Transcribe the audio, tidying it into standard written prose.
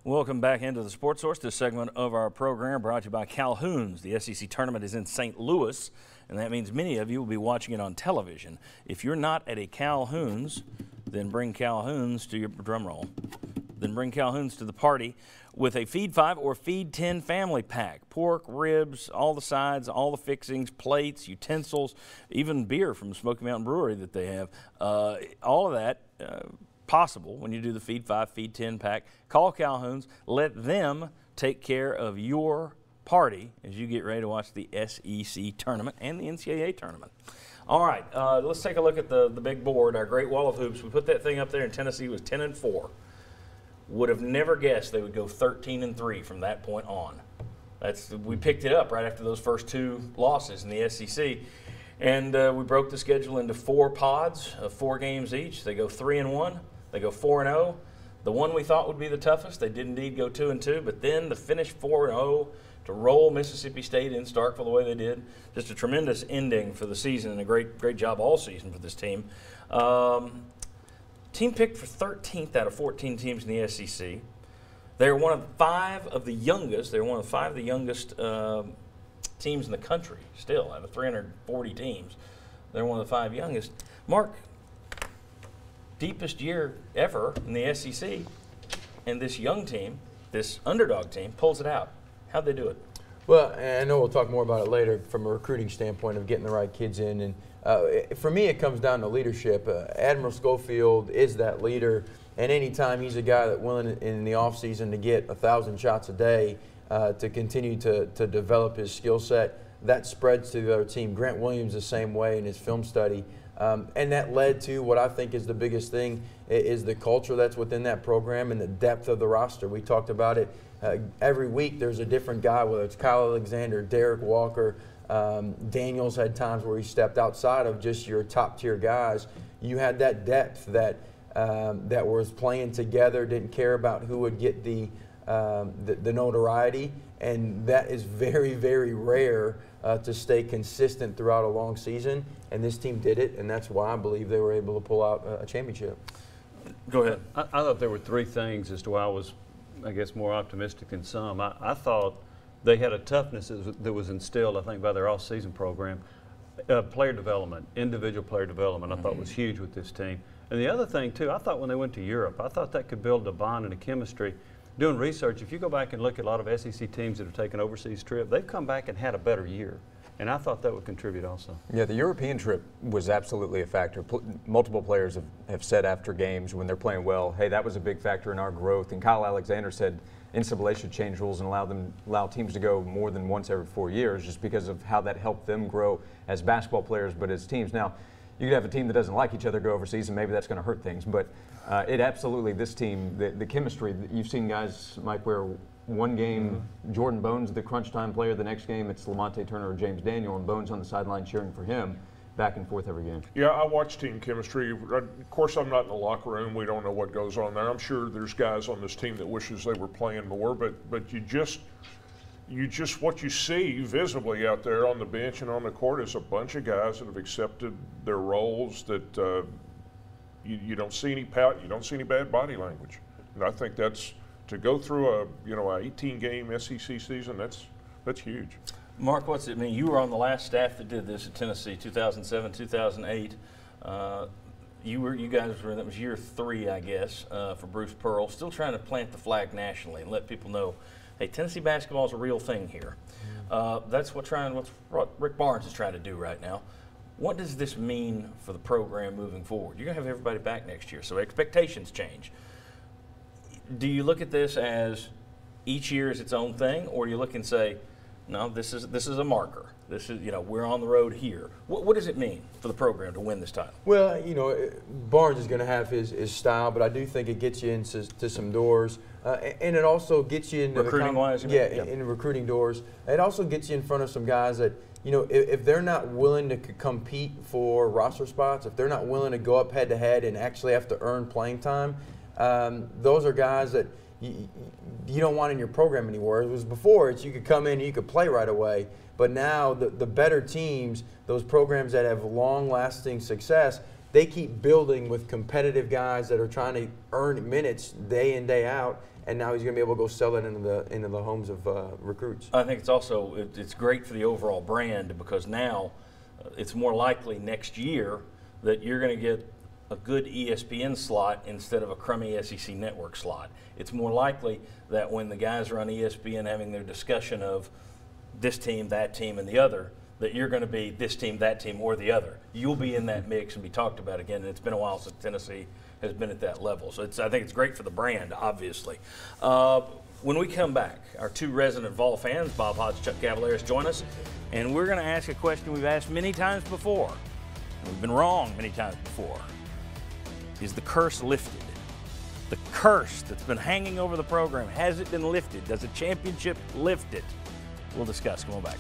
Welcome back into the Sports Source. This segment of our program brought to you by Calhoun's. The SEC tournament is in St. Louis, and that means many of you will be watching it on television. If you're not at a Calhoun's, then bring Calhoun's to your drum roll. Then bring Calhoun's to the party with a Feed 5 or Feed 10 family pack. Pork, ribs, all the sides, all the fixings, plates, utensils, even beer from Smoky Mountain Brewery that they have. All of that possible when you do the Feed 5, Feed 10 pack. Call Calhoun's. Let them take care of your party as you get ready to watch the SEC tournament and the NCAA tournament. All right, let's take a look at the big board, our Great Wall of Hoops. We put that thing up there, and Tennessee was 10-4. Would have never guessed they would go 13-3 from that point on. We picked it up right after those first two losses in the SEC. And we broke the schedule into 4 pods of 4 games each. They go 3-1. They go 4-0. The one we thought would be the toughest, they did indeed go 2-2. But then to finish 4-0, to roll Mississippi State in Starkville the way they did, just a tremendous ending for the season and a great job all season for this team. Team picked for 13th out of 14 teams in the SEC. They're one of 5 of the youngest. They're one of 5 of the youngest teams in the country still out of 340 teams. They're one of the 5 youngest. Mark, deepest year ever in the SEC, and this young team, this underdog team, pulls it out. How'd they do it? Well, I know we'll talk more about it later from a recruiting standpoint of getting the right kids in. And for me, it comes down to leadership. Admiral Schofield is that leader, and anytime he's a guy that's willing in the offseason to get 1,000 shots a day to continue to develop his skill set, that spreads to the other team. Grant Williams the same way in his film study. And that led to what I think is the biggest thing is the culture that's within that program and the depth of the roster. We talked about it. Every week there's a different guy, whether it's Kyle Alexander, Derek Walker, Daniels had times where he stepped outside of just your top-tier guys. You had that depth that was playing together, didn't care about who would get the notoriety, and that is very, very rare to stay consistent throughout a long season, and this team did it, and that's why I believe they were able to pull out a championship. Go ahead. I thought there were 3 things as to why I was, I guess, more optimistic than some. I thought they had a toughness that was instilled, I think, by their off-season program. Player development, individual player development, I thought was huge with this team. And the other thing, too, I thought when they went to Europe, I thought that could build a bond and a chemistry. Doing research, if you go back and look at a lot of SEC teams that have taken overseas trip, they've come back and had a better year. And I thought that would contribute also. Yeah, the European trip was absolutely a factor. Multiple players have said after games when they're playing well, hey, that was a big factor in our growth. And Kyle Alexander said NCAA should change rules and allow teams to go more than once every 4 years just because of how that helped them grow as basketball players but as teams. Now, you could have a team that doesn't like each other go overseas and maybe that's going to hurt things. But it absolutely, this team, the chemistry, you've seen guys, Mike, where one game, Jordan Bones, the crunch time player, the next game it's Lamonte Turner or James Daniel, and Bones on the sideline cheering for him back and forth every game. Yeah, I watch team chemistry. Of course, I'm not in the locker room. We don't know what goes on there. I'm sure there's guys on this team that wishes they were playing more, but you just what you see visibly out there on the bench and on the court is a bunch of guys that have accepted their roles, that you don't see any pout, you don't see any bad body language. And I think that's, to go through a 18-game SEC season, that's huge. Mark, what's it mean? You were on the last staff that did this at Tennessee, 2007, 2008. You guys were, that was year 3, I guess, for Bruce Pearl, still trying to plant the flag nationally and let people know, hey, Tennessee basketball is a real thing here. That's what Rick Barnes is trying to do right now. What does this mean for the program moving forward? You're going to have everybody back next year, so expectations change. Do you look at this as each year is its own thing, or do you look and say, no, this is a marker. This is, we're on the road here. What does it mean for the program to win this title? Well, Barnes is going to have his style, but I do think it gets you into some doors, and it also gets you into recruiting-wise. In recruiting doors. It also gets you in front of some guys that, if they're not willing to compete for roster spots, if they're not willing to go up head-to-head and actually have to earn playing time, those are guys that you don't want in your program anymore. It was before, you could come in and you could play right away. But now the better teams, those programs that have long-lasting success, they keep building with competitive guys that are trying to earn minutes day in, day out, and now he's going to be able to go sell it into the homes of recruits. I think it's also it's great for the overall brand because now it's more likely next year that you're going to get a good ESPN slot instead of a crummy SEC network slot. It's more likely that when the guys are on ESPN having their discussion of this team, that team, and the other, that you're going to be this team, that team, or the other. You'll be in that mix and be talked about again. And it's been a while since Tennessee has been at that level. So I think it's great for the brand, obviously. When we come back, our two resident Vol fans, Bob Hodge, Chuck Cavaleris, join us. And we're going to ask a question we've asked many times before. And we've been wrong many times before. Is the curse lifted? The curse that's been hanging over the program, has it been lifted? Does a championship lift it? We'll discuss. Come on back.